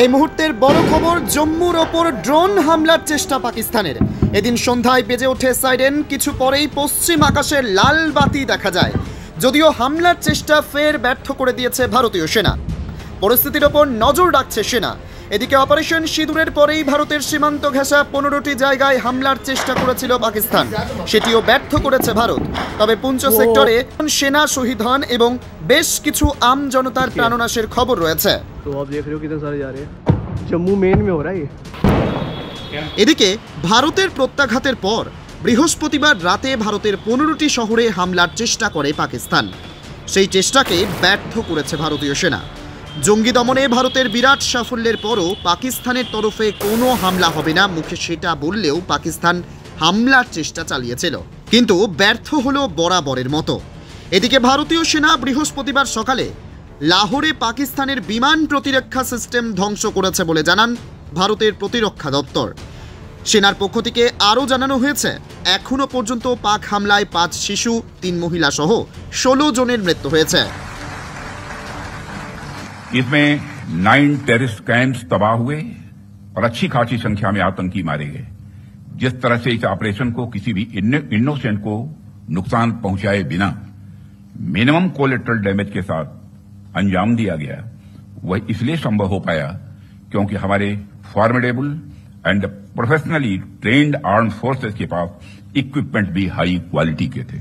এই মুহূর্তের বড় খবর, জম্মুর ওপর ড্রোন হামলার চেষ্টা পাকিস্তানের। এদিন সন্ধ্যায় বেজে ওঠে সাইরেন, কিছু পরেই পশ্চিম আকাশে লাল বাতি দেখা যায়। যদিও হামলার চেষ্টা ফের ব্যর্থ করে দিয়েছে ভারতীয় সেনা। পরিস্থিতির ওপর নজর রাখছে সেনা। এদিকে অপারেশন সিঁদুরের পরেই ভারতের সীমান্ত ঘেঁষা 15টি জায়গায় হামলার চেষ্টা করেছিল পাকিস্তান, সেটিও ব্যর্থ করেছে ভারত। তবে পুঞ্চ সেক্টরে সেনা শহীদ হন এবং বেশ কিছু আম জনতার প্রাণনাশের খবর রয়েছে। এদিকে ভারতের প্রত্যাঘাতের পর বৃহস্পতিবার রাতে ভারতের 15টি শহরে হামলার চেষ্টা করে পাকিস্তান। সেই চেষ্টাকে ব্যর্থ করেছে ভারতীয় সেনা। জঙ্গি দমনে ভারতের বিরাট সাফল্যের পরও পাকিস্তানের তরফে কোনো হামলা হবে না মুখে সেটা বললেও পাকিস্তান হামলার চেষ্টা চালিয়েছিল, কিন্তু ব্যর্থ হলো বরাবরের মতো। এদিকে ভারতীয় সেনা বৃহস্পতিবার সকালে লাহোরে পাকিস্তানের বিমান প্রতিরক্ষা সিস্টেম ধ্বংস করেছে বলে জানান ভারতের প্রতিরক্ষা দপ্তর। সেনার পক্ষ থেকে আরও জানানো হয়েছে, এখনো পর্যন্ত পাক হামলায় 5 শিশু, 3 মহিলা সহ 16 জনের মৃত্যু হয়েছে। इसमें 9 टेररिस्ट कैंप्स तबाह हुए और अच्छी खासी संख्या में आतंकी मारे गए। जिस तरह से इस ऑपरेशन को किसी भी इनोसेंट को नुकसान पहुंचाए बिना मिनिमम कोलेटरल डैमेज के साथ अंजाम दिया गया, वह इसलिए संभव हो पाया क्योंकि हमारे formidable and professionally trained armed forces के पास इक्विपमेंट भी हाई क्वालिटी के थे।